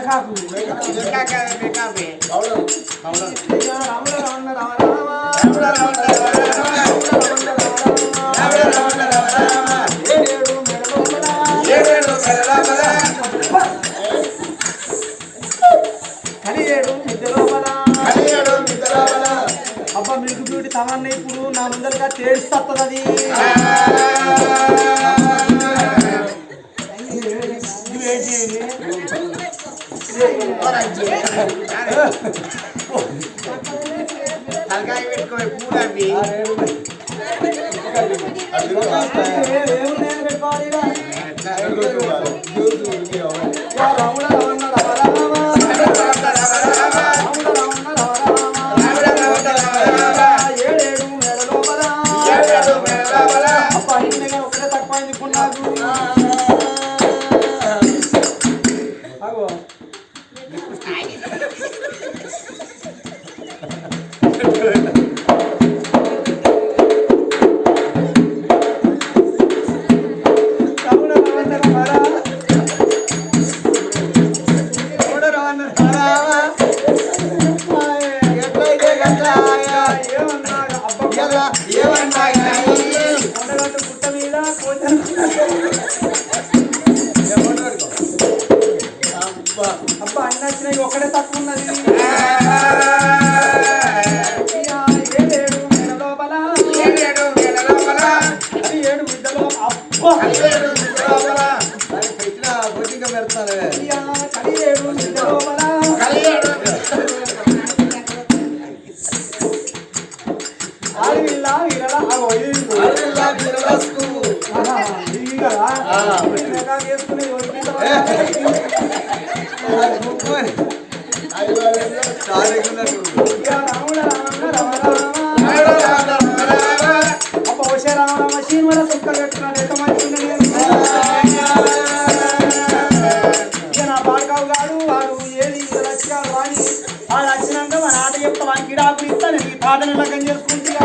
కాకు అబ్బా మీకు బ్యూటీ తమన్నా ఇప్పుడు నా ముందరగా తేడుస్తుంది అది తలకాయ పెట్టుకోవాలి పూలవి ఒకటే తక్కువ ఇప్పుడు నాకు అబ్బా అన్న వచ్చినాయి ఒకటే తక్కువ ఉన్నది ఏడు బిడ్డలో అబ్బా కలియేడు ఆడిల్లా వీరలా నా పాడకావు కాదు వాడు ఏది లక్ష్యాలు వాడి వాడు వచ్చినాక మన ఆట చెప్తా వాడికి గిడాకులు ఇస్తా నేను ఈ పాటని లగ్గం చేసుకుంటున్నా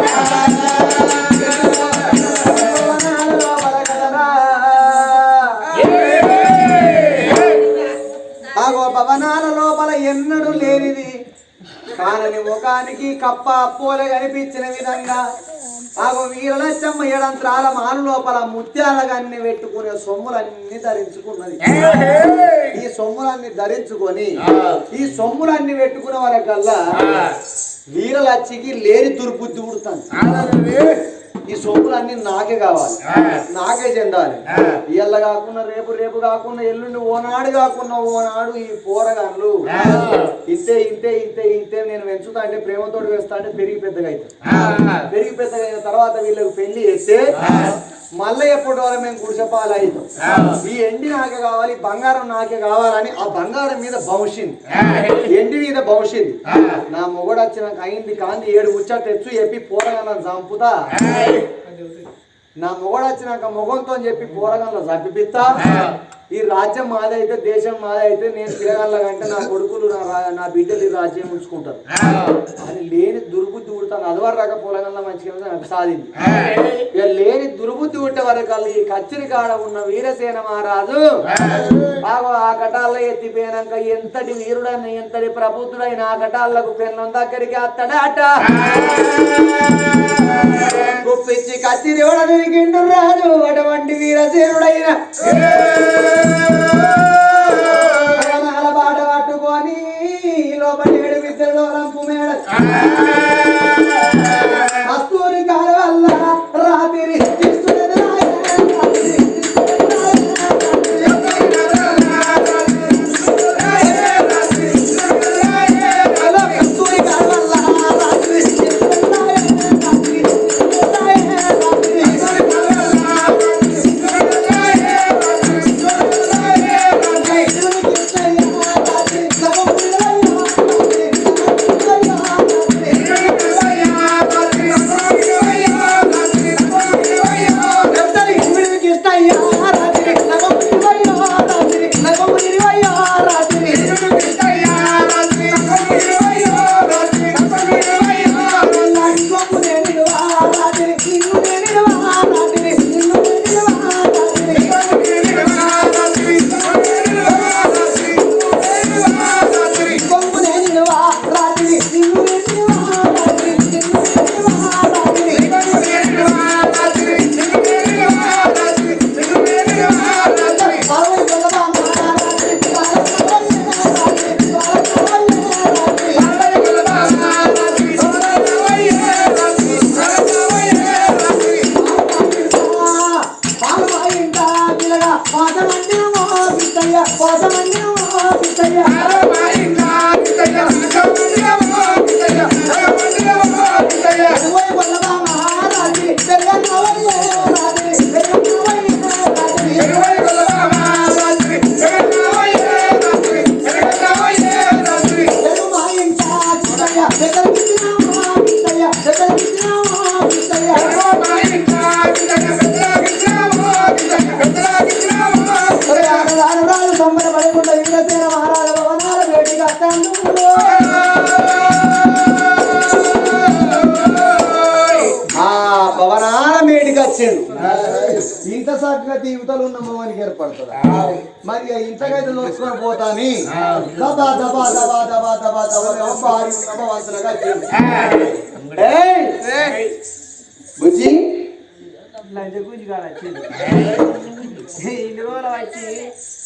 భవనాల లోపల ఎన్నడూ లేనిది కానని ముఖానికి కప్ప అప్పోలే కనిపించిన విధంగా ఆగో వీరలచ్చమ్మ ఏడంత్రాల మాను లోపల ముత్యాలగాన్ని పెట్టుకునే సొమ్ములన్నీ ధరించుకున్నది ఈ సొమ్ములన్నీ ధరించుకొని ఈ సొమ్ములన్నీ పెట్టుకునే వరకల్లా వీరలచ్చికి లేని దుర్బుద్ధి పుడుతుంది ఈ సొమ్ములన్నీ నాకే కావాలి నాకే చెందాలి ఇళ్ళ కాకుండా రేపు కాకుండా ఎల్లుండి ఓనాడు కాకుండా ఓనాడు ఈ పోరగాన్లు ఇంతే నేను పెంచుతా అంటే ప్రేమతోటి వేస్తా అంటే పెరిగి పెద్దగా అయిన తర్వాత వీళ్ళకి పెళ్లి చేస్తే మళ్ళీ ఎప్పటి వల్ల మేము గుడిసెపాలు అవుతాం ఈ ఎండి నాకే కావాలి బంగారం నాకే కావాలని ఆ బంగారం మీద భవిష్యింది ఎండి మీద భవిష్యింది నా మొగడు వచ్చినాక అయింది కానీ 7 ముచ్చట తెచ్చు చెప్పి పోరగాళ్ళని చంపుతా నా మొగడు వచ్చినాక మొగంతో చెప్పి పోరగాళ్ళ చంపిపిస్తా ఈ రాజ్యం మాదైతే దేశం మాదైతే నేను తిరగాలంటే నా కొడుకులు నా బిడ్డలు ఈ రాజ్యం ఉంచుకుంటారు అని లేని దుర్బుద్ధి ఉడతాను అదివారు రాక పొలగల్లా మంచిగా నాకు సాధింది ఇక లేని దుర్బుద్ధి ఉంటే వరకు ఈ కచ్చిరి కాడ ఉన్న వీరసేన మహారాజు ఆ కటాల్లో ఎత్తిపోయినాక ఎంతటి వీరుడని ఎంతటి ప్రబుద్ధుడైన ఆ కటాలకు పెన్నం దగ్గరికి అత్తడాట గుప్పించి కచ్చిరి వడదిరిగిండు రాజు అటువంటి వీరసేనుడైన బాట పట్టుకొని లోపలి 7 విద్యలో రంపు మేడ అస్తూరి కాల వల్ల రాత్రి వచ్చిండు ఇంత చక్కగా తీవుతలు ఉన్న మొగానికి ఏర్పడుతుంది మరి ఇంతకైతే నోచుకొని పోతాని దబా దబా దబా దబా దబా దబా భారీ ఉన్న వంతులుగా బుజ్జి లంచ గుంజి కాదు వచ్చింది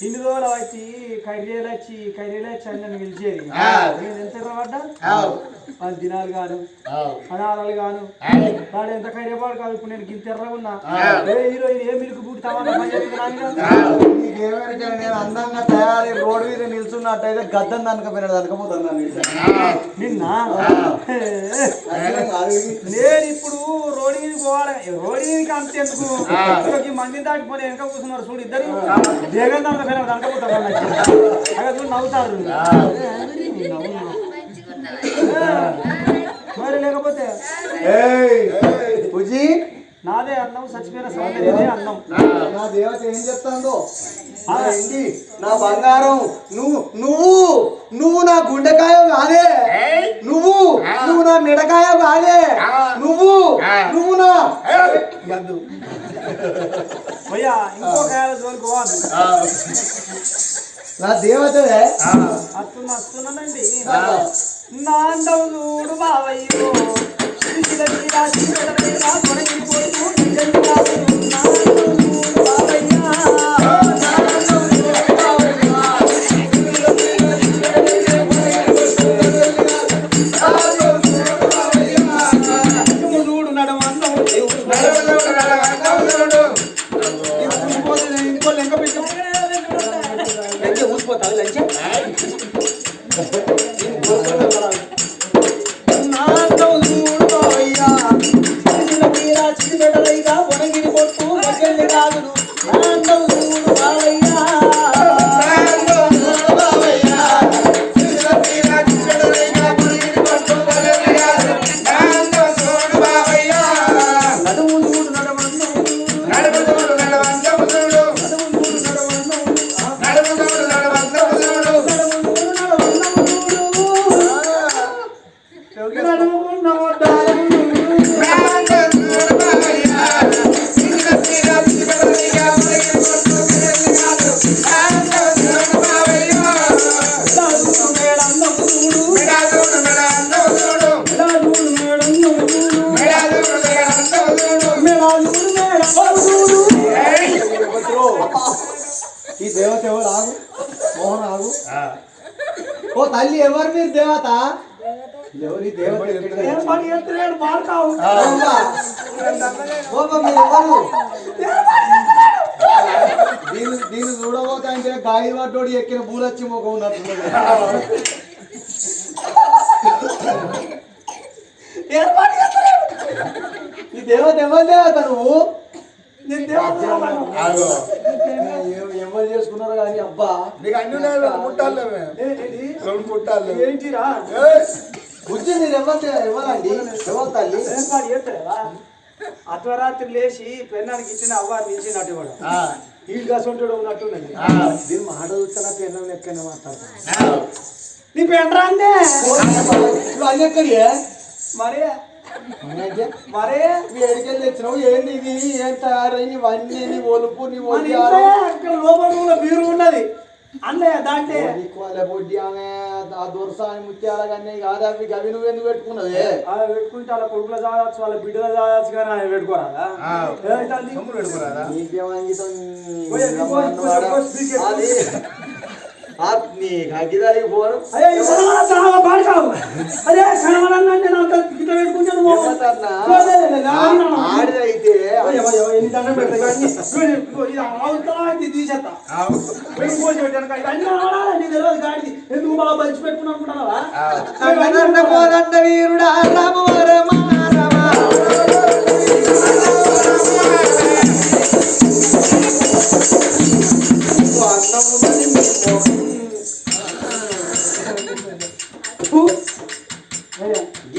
ఇన్ని రోజులు వచ్చి కర్రీలు వచ్చి అని నన్ను పిలిచేది నేను ఎంత పడ్డా 10 దినాలు గాను 16 గాను వాడు ఎంత కర్రీపాడు కాదు ఇప్పుడు నేను గింత ఎర్రగున్నా హీరోయిన్ ఏ మిల్క్ పుట్టామన్నా నేను అందంగా తయారై రోడ్డు మీద నిల్చున్నట్టయితే గద్దం దనకపోయినాడు దనకపోతాను నిన్న నేను ఇప్పుడు రోడ్డు మీద పోవాలి రోడ్డు మీదకి అంతెందుకు మందిని దాటిపోయి వెనక కూర్చున్నారు చూడు ఇద్దరు జగన్ దనకపోయినాడు దనకపోతారు అక్కడ చూడు నవ్వుతారు మరి లేకపోతే పూజీ నాదే అన్నం చచ్చిపోయిన సౌందర్యమే అన్నం నా దేవత ఏం చెప్తాందో నా బంగారం నువ్వు నా గుండెకాయ కాదే నువ్వు నా మిడకాయ కాదే నువ్వు నా భయ్యా ఇంకో కాయల జోలికి పోవద్దు నా దేవతదే వస్తున్నానండి నా అండం చూడు బావయ్యో ఈ దేవత ఎవరు ఆగు మోహన్ ఆగు ఓ తల్లి ఎవరు మీరు దేవత ఎవరి దేవత దీన్ని చూడబోతా అంటే గాయ వాటోడి ఎక్కిన పూలొచ్చి మొక్క ఉన్నట్టు ఈ దేవత ఎవరు దేవత నువ్వు ఎవరు చేసుకున్నారు కానీ అబ్బా నీకు అన్ని ముట్టాలి ఏంటిరా బుజ్జి మీరు ఎవరండి ఎవరు తల్లి అర్ధరాత్రి లేచి పెన్నానికి ఇచ్చిన అవ్వాన్ని ఇచ్చినట్టు కూడా వీళ్ళు కసంటాడు ఉన్నట్టున్నది దీని మాట చూస్తున్నా పెన్నం ఎక్కడ మాట్లాడతాను నీ పెండ్రా అంటే అన్ని ఎక్కడి మరే మరే ఎడికెళ్ళి తెచ్చినావు ఏంటి ఇది ఏం తయారైన ఇవన్నీ నీ ఒలుపు నీ లోపల బీరు ఉన్నది అన్నయ్య దాంటే బొడ్డి ఆమె ఆ దొరసాని ముత్యాల కానీ కాదా అవి నువ్వు ఎందుకు పెట్టుకున్నది అలా పెట్టుకుంటే వాళ్ళ కొడుకులు చావచ్చు వాళ్ళ బిడ్డలు చావచ్చు కానీ ఆయన పెట్టుకోరాదా అగ్గిదారికి పోరు ఆడిదైతే తీసేస్తా గాడి ఎందుకు బాగా పంచి పెట్టుకుని అనుకుంటున్నావా వీరుడా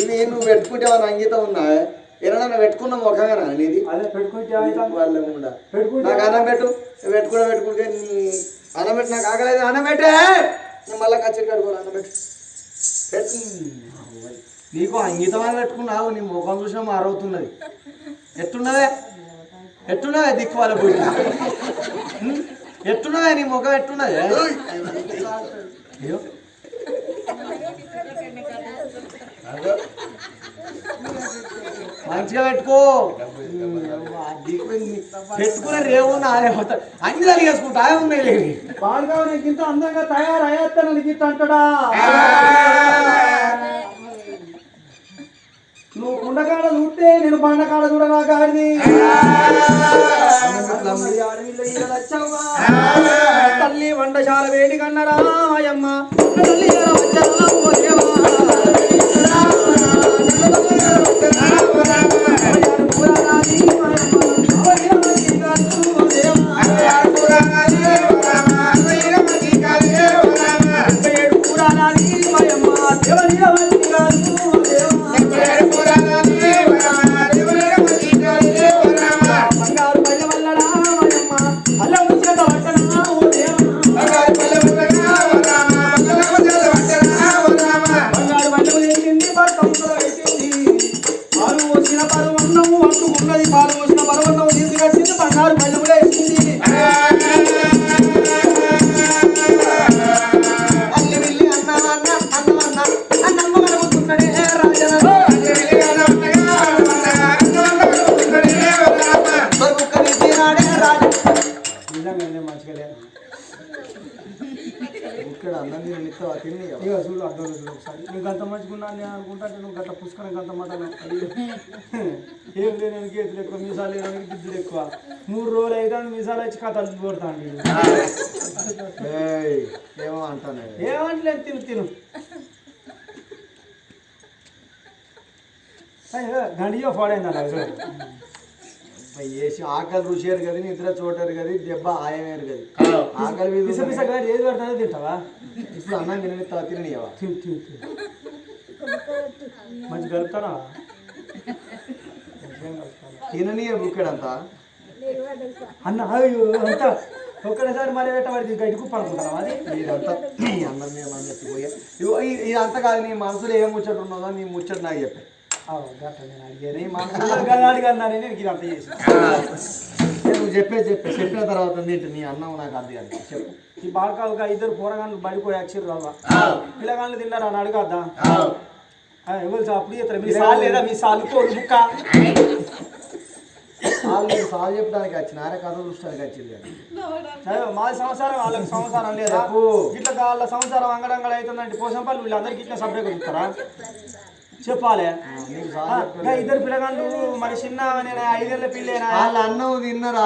ఇది నువ్వు పెట్టుకుంటే అంగీతం ఉన్నా ఏమన్నా పెట్టుకున్న ముఖంగా అనేది నాకు అన్నం పెట్టు పెట్టుకుంటే నీ అన్నం పెట్టి నాకు ఆగలేదు అన్నం పెట్టే నేను మళ్ళీ కచ్చరి కడుకోవాలి అన్నం పెట్టు నీకు అంగీతం అని పెట్టుకున్నావు నీ ముఖం చూసినా మారవుతున్నది ఎట్టున్నదే ఎట్టున్నాయా దిక్కు వాళ్ళ బుద్ధి ఎట్టున్నాయా నీ ముఖం ఎట్టున్నది అయ్యో మంచిగా పెట్టుకో పెట్టుకునే రేవు అన్ని కలిగేసుకుంటా ఉన్నాయి లేవి బాగా నీకు ఇంత అందంగా తయారయ్యేస్తాను నీకు ఇంత అంటాడా నువ్వు కుండకాడ చూస్తే నేను బండకాడ చూడరా గాడిని తల్లి వంటశాల వేడి కన్నరా అయ్యమ్మ తల్లి నువ్వు అంత మంచిగా అనుకుంటా నువ్వు గట్ట పుష్కరం గంత మాట ఏం లేని గేతులు ఎక్కువ మీసాలు లేని గిద్దులు ఎక్కువ 3 రోజులు అయితే మీసాలు వచ్చి కథలు కొడతాను ఏమో అంటాను ఏమంటలేదు తిను గండియో ఫాడైంది అలా వేసి ఆకలి రుచేరు కదా నిద్ర చూడరు కదా దెబ్బ ఆయమేరు కదా ఆకలి ఏది పడుతుందో తింటావా ఇప్పుడు అన్నం తినవా మంచి కలుపుతాడా తినని బుక్కడంతా అన్న అయ్యో అంతా ఒక్కడేసారి మరి పెట్టబడి గడ్డి పడుకుంటారా అది ఇదంతా అన్నం మేము చెప్పిపోయా ఇదంతా కాదు నీ మనసులో ఏం ముచ్చట ఉన్నదో నీ ముచ్చట నాకు చెప్పే నువ్వు చెప్పిన తర్వాత నీ అన్నం నాకు అర్థం కాదు చెప్పు ఈ బాలకాలుగా 2 కూరగాయలు బడిపోయి యాక్సిడెంట్ రావా పిల్లగాళ్ళు తిన్నారా అని అడగద్దా ఎవరు అప్పుడు చెప్తారు మీ సాల్ లేదా మీ సాలు కోరు బుక్క సాల్ చెప్పడానికి వచ్చినారే కథ చూస్తానికి వచ్చింది మాది సంసారం వాళ్ళకి సంసారం లేదా ఇట్లా వాళ్ళ సంసారం అంగడంగడ అవుతుందంటే పోసంపల్లి వీళ్ళందరికీ ఇట్లా సపరేట్గా చూస్తారా చెప్పాలి 2 పిల్లగాళ్ళు మరి చిన్న 5 ఏళ్ళ పిల్లేనా వాళ్ళ అన్నం తిన్నరా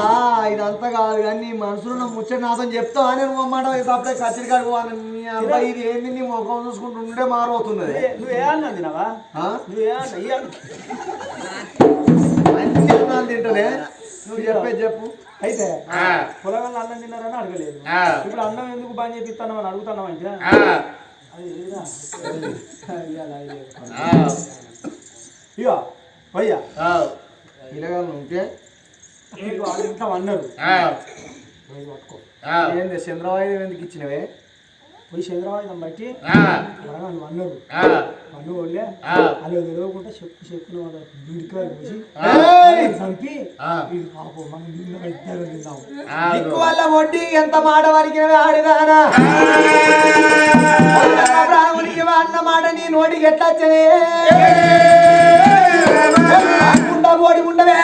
ఇదంతా కాదు కానీ నీ మనసులో ముచ్చట నాతో చెప్తావు అని అన్నమాట అప్పుడే కచ్చరికాడు అబ్బాయి ఇది ఏంది నీ ముఖం చూసుకుంటుంటే మారవుతున్నది నువ్వే అన్నం తినవా నువ్వే అన్ని అన్నాలు తింటనే నువ్వు చెప్పు అయితే పొలగాళ్ళు అన్నం తిన్నారని అడగలేదు ఇప్పుడు అన్నం ఎందుకు బాగా చేపిస్తాను అని అడుగుతున్నావు అంటే ఇక భయ్యా పిల్లగాళ్ళు ఉంటే వాళ్ళు ఇంకా అన్నారు ఏంది చంద్రవాయుధం ఎందుకు ఇచ్చినవే పోయి చంద్రవాయుధం బట్టి వాళ్ళు అన్నారు వాళ్ళు వాళ్ళే అలా తెలియకుండా చెప్పుకున్న వాళ్ళ బీడికాయలు పోసి చంపి పాపం మనం ఇద్దరు తిన్నాము వాళ్ళ వడ్డీ ఎంత మాట వరకు ఆడిదానా రామునికి అన్న మాట నీ నోటికి ఎట్లచ్చనే ఓడి ఉండవే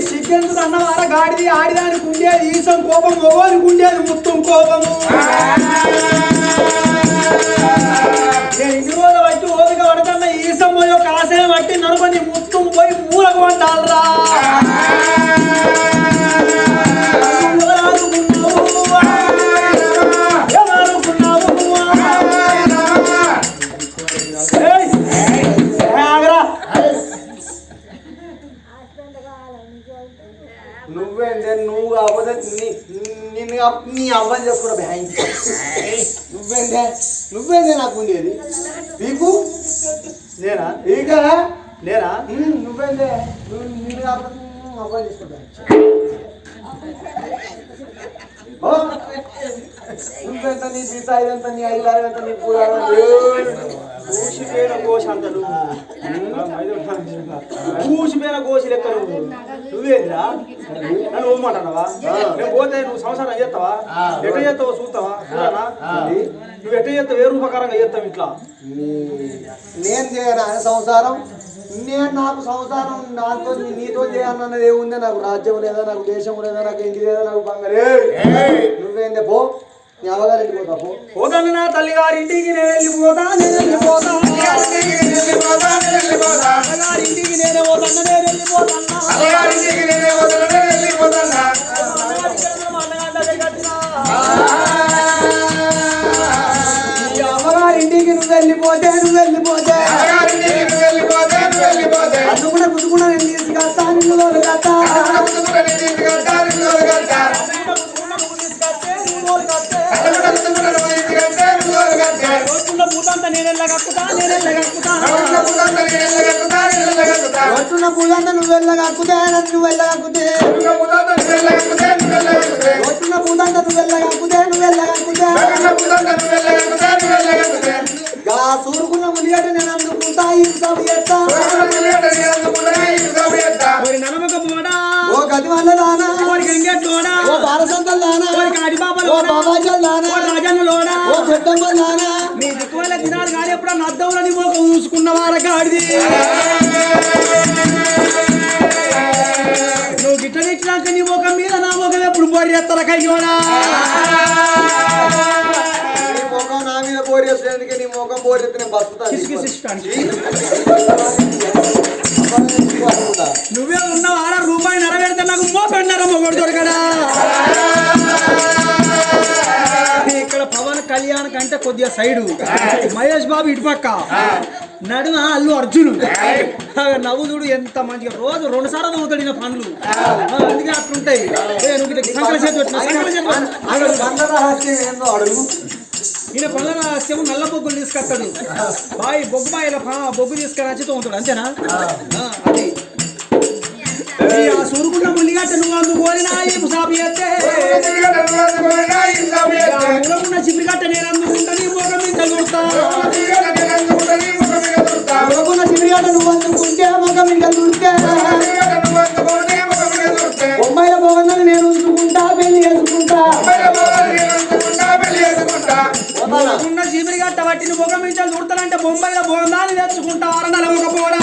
సిగ్గెందుకు అన్నవార గాడిది ఆడిదానికి ఉండేది ఈసం కోపం మొగోనికి ఉండేది మొత్తం కోపము ఇన్ని రోజులు వచ్చి ఓపిక పడుతున్న ఈసం యొక్క ఆశయం బట్టి నడుకొని నువ్వేందే నాకు ఉండేది నీకు నేనా ఇక నేనా నువ్వేందే నేను కాబట్టి అబ్బాయి తీసుకుంటా నువ్వెంత నీ పిసా ఇదంతా నీ ఐదారు ఎంత నీ పూల ఊసిపోయిన గోష అంత ఊసిపోయిన గోసి లెక్క నువ్వేంద్రా నన్ను ఓమంటావా నేను పోతే నువ్వు సంసారం చేస్తావా ఎట్ట చేస్తావో చూస్తావా చూడనా నువ్వు ఎట్ట చేస్తావు ఏ రూపకారంగా చేస్తావు ఇట్లా నేను చేయను ఆయన సంసారం నేను నాకు సంసారం నాతో నీతో చేయాలన్నది ఏముంది నాకు రాజ్యం లేదా నాకు దేశం లేదా నాకు ఇంటి లేదా నాకు బంగారే నువ్వేందే పో నీ అవగారు ఇంటికి పోతా పో పోతాను నా తల్లి గారింటికి నేను వెళ్ళిపోతా నేను వెళ్ళిపోతా అత్తగారింటికి నేనే పోతాను నేను వెళ్ళిపోతాను అమ్మగారింటికి నువ్వు వెళ్ళిపోతే అందుకున్న కుదుకున్న నేను తీసుకెళ్తా నిన్ను తోలుకెళ్తా పూతంతా నేనెల్లా కక్కుతా ఒట్టున్న పూతంతా నువ్వు వెళ్ళగక్కుతే నువ్వు వెళ్ళగక్కుతే ఒట్టున్న పూతంతా నువ్వు వెళ్ళగక్కుతే సూరుకున్న ములిగట నేను అందుకుంటా ఈ సభ చేస్తా ఓ గది వల్ల దానా ఓ బారసంతలు దానా ఓ బాబాజల్ దానా ఓ చెట్టమ్మలు దానా నీ దిక్కువల్ల తినాలి కానీ ఎప్పుడో నద్దవులని మోక చూసుకున్న వారగాడిది నువ్వు గిట్ట తెచ్చినాక నీ ముఖం మీద నా ముఖం ఎప్పుడు బోరి ఎత్తల కయ్యోనా నా మీద బోరి వేసేందుకే నీ ముఖం బోరి ఎత్తి నేను బతుకుతాను నువ్వే ఉన్నావు ఆడ రూపాయి నెరవేరితే నాకు మోపెన్నర మొగడు దొరకడా ఇక్కడ పవన్ కళ్యాణ్ కంటే కొద్దిగా సైడు మహేష్ బాబు ఇటుపక్క నడుమ అల్లు అర్జున్ నవ్వు చూడు ఎంత మంచిగా రోజు 2 సార్లు అవుతాడు ఈయన పనులు అందుకే అట్లుంటాయి ఈయన పనుల రహస్యము నల్ల బొగ్గులు తీసుకొస్తాడు బాయి బొగ్గు బాయిల బొగ్గు తీసుకొని వచ్చి తోముతాడు అంతేనా అది ఆ సూరుకున్న ముల్లిగట్ట నువ్వు అందుకోని సాపి చేస్తే చిమ్మిగట్ట నేను అందుకుంటా నీ మొగ మీద చూస్తా చిమ్మిగట్ట నువ్వు అందుకుంటే మొగ మీద చూస్తే బొమ్మాయిల భవనాన్ని నేను ఉంచుకుంటా పెళ్లి చేసుకుంటా చీమిరి గట్ట పట్టిన మొగ మీద చూడతానంటే బొమ్మాయిల భవనాన్ని తెచ్చుకుంటా అరణాల ఒక పోడా